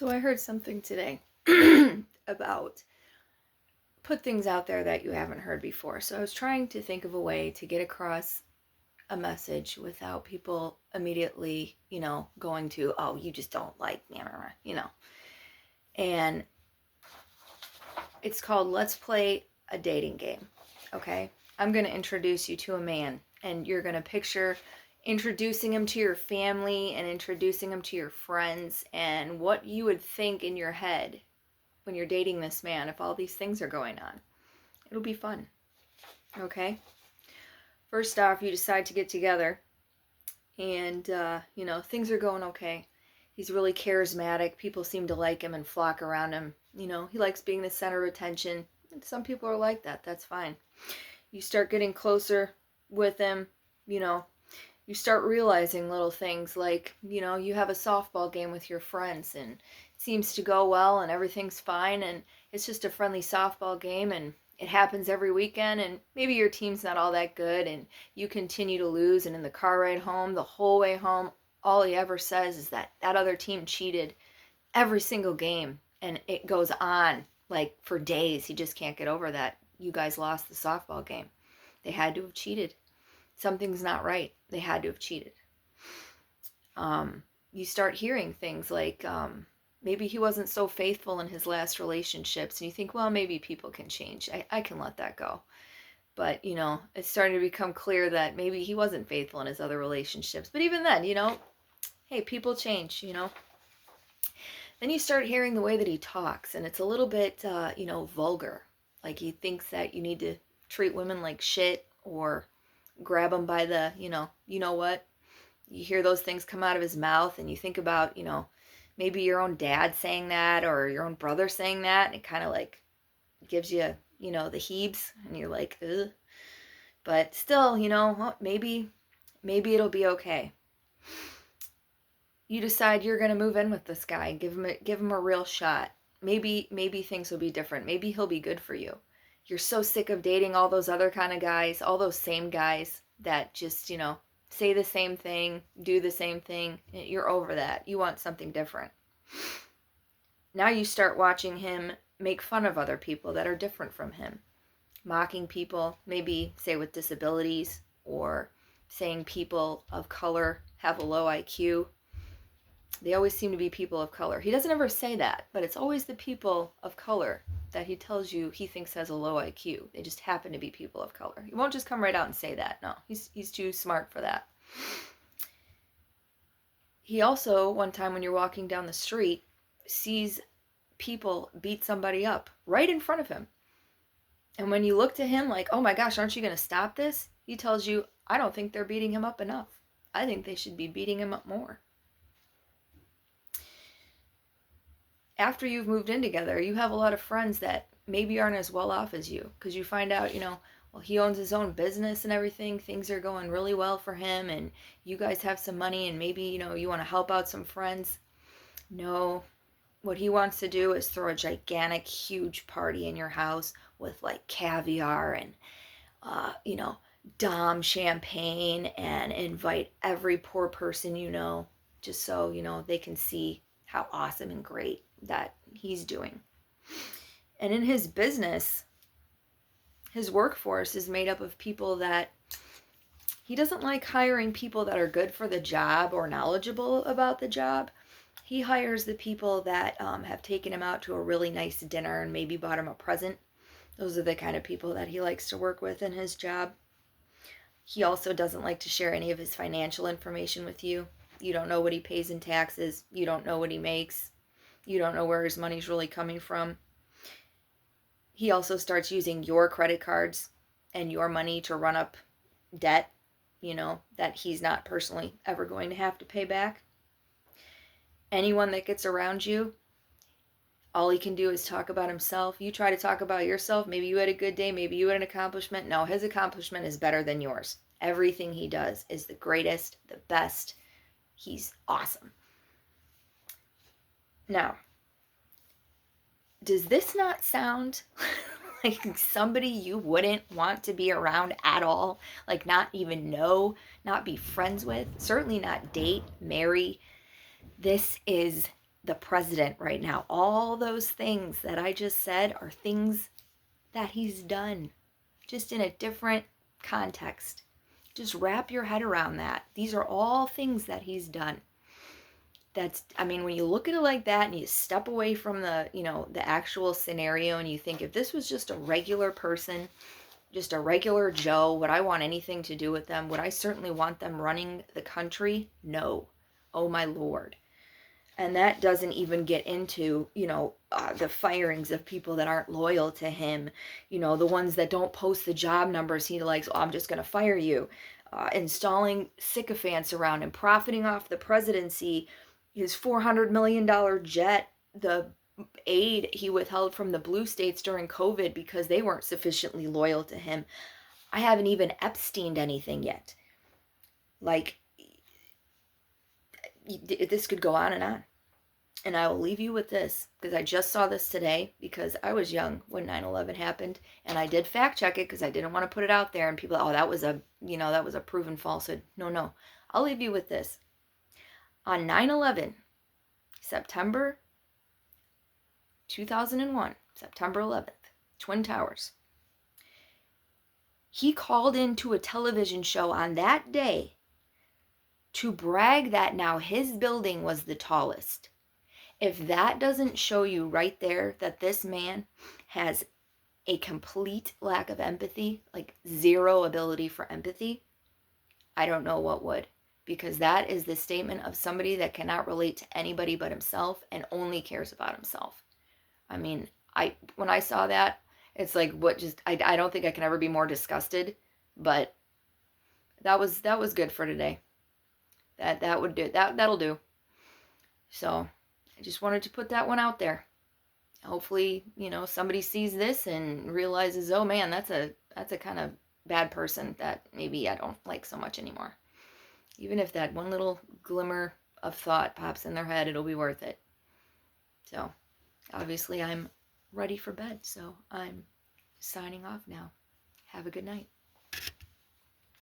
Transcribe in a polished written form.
So I heard something today about put things out there that you haven't heard before. So I was trying to think of a way to get across a message without people immediately, going to, oh, you just don't like me, And it's called Let's Play a Dating Game. Okay? I'm going to introduce you to a man, and you're going to picture introducing him to your family and introducing him to your friends and what you would think in your head when you're dating this man if all these things are going on. It'll be fun. Okay? First off, you decide to get together and, things are going okay. He's really charismatic. People seem to like him and flock around him. He likes being the center of attention. Some people are like that. That's fine. You start getting closer with him, you know, you start realizing little things like, you have a softball game with your friends and it seems to go well and everything's fine and it's just a friendly softball game and it happens every weekend and maybe your team's not all that good and you continue to lose, and in the car ride home, the whole way home, all he ever says is that other team cheated every single game, and it goes on like for days. He just can't get over that you guys lost the softball game. They had to have cheated. Something's not right. They had to have cheated. You start hearing things like maybe he wasn't so faithful in his last relationships, and you think, well, maybe people can change. I can let that go. But, it's starting to become clear that maybe he wasn't faithful in his other relationships. But even then, hey, people change, Then you start hearing the way that he talks, and it's a little bit, vulgar. Like he thinks that you need to treat women like shit or grab them by the, you know what? You hear those things come out of his mouth, and you think about, maybe your own dad saying that or your own brother saying that, and it kind of like gives you, the heebs, and you're like, ugh. But still, maybe it'll be okay. You decide you're going to move in with this guy and give him a real shot. Maybe things will be different. Maybe he'll be good for you. You're so sick of dating all those other kind of guys, all those same guys that just, say the same thing, do the same thing. You're over that. You want something different. Now you start watching him make fun of other people that are different from him. Mocking people, maybe say with disabilities, or saying people of color have a low IQ. They always seem to be people of color. He doesn't ever say that, but it's always the people of color that he tells you he thinks has a low IQ. They just happen to be people of color. He won't just come right out and say that. No, he's too smart for that. He also, one time when you're walking down the street, sees people beat somebody up right in front of him. And when you look to him like, oh my gosh, aren't you going to stop this? He tells you, I don't think they're beating him up enough. I think they should be beating him up more. After you've moved in together, you have a lot of friends that maybe aren't as well off as you, because you find out, well, he owns his own business and everything. Things are going really well for him, and you guys have some money, and maybe, you want to help out some friends. No, what he wants to do is throw a gigantic, huge party in your house with like caviar and, Dom champagne, and invite every poor person just so, they can see how awesome and great that he's doing. And in his business, his workforce is made up of people that he doesn't like hiring people that are good for the job or knowledgeable about the job. He hires the people that have taken him out to a really nice dinner and maybe bought him a present. Those are the kind of people that he likes to work with in his job. He also doesn't like to share any of his financial information with you. You don't know what he pays in taxes. You don't know what he makes. You don't know where his money's really coming from. He also starts using your credit cards and your money to run up debt, that he's not personally ever going to have to pay back. Anyone that gets around you, all he can do is talk about himself. You try to talk about yourself. Maybe you had a good day. Maybe you had an accomplishment. No, his accomplishment is better than yours. Everything he does is the greatest, the best. He's awesome. Now, does this not sound like somebody you wouldn't want to be around at all? Like not even know, not be friends with, certainly not date, marry. This is the president right now. All those things that I just said are things that he's done, just in a different context. Just wrap your head around that. These are all things that he's done. That's, I mean, when you look at it like that and you step away from the, the actual scenario and you think, if this was just a regular person, just a regular Joe, would I want anything to do with them? Would I certainly want them running the country? No. Oh my Lord. And that doesn't even get into, the firings of people that aren't loyal to him, the ones that don't post the job numbers he likes. Oh, I'm just going to fire you. Installing sycophants around him, profiting off the presidency, his $400 million jet, the aid he withheld from the blue states during COVID because they weren't sufficiently loyal to him. I haven't even Epsteined anything yet. Like, this could go on and on. And I will leave you with this, because I just saw this today, because I was young when 9/11 happened, and I did fact check it because I didn't want to put it out there and people, oh, that was a proven falsehood. No. I'll leave you with this. On 9/11, September 2001, September 11th, Twin Towers, he called into a television show on that day to brag that now his building was the tallest. If that doesn't show you right there that this man has a complete lack of empathy, like zero ability for empathy, I don't know what would. Because that is the statement of somebody that cannot relate to anybody but himself and only cares about himself. I mean, when I saw that, it's like, I don't think I can ever be more disgusted, but that was good for today. That would do, that'll do. So I just wanted to put that one out there. Hopefully, somebody sees this and realizes, oh man, that's a kind of bad person that maybe I don't like so much anymore. Even if that one little glimmer of thought pops in their head, it'll be worth it. So, obviously I'm ready for bed, so I'm signing off now. Have a good night.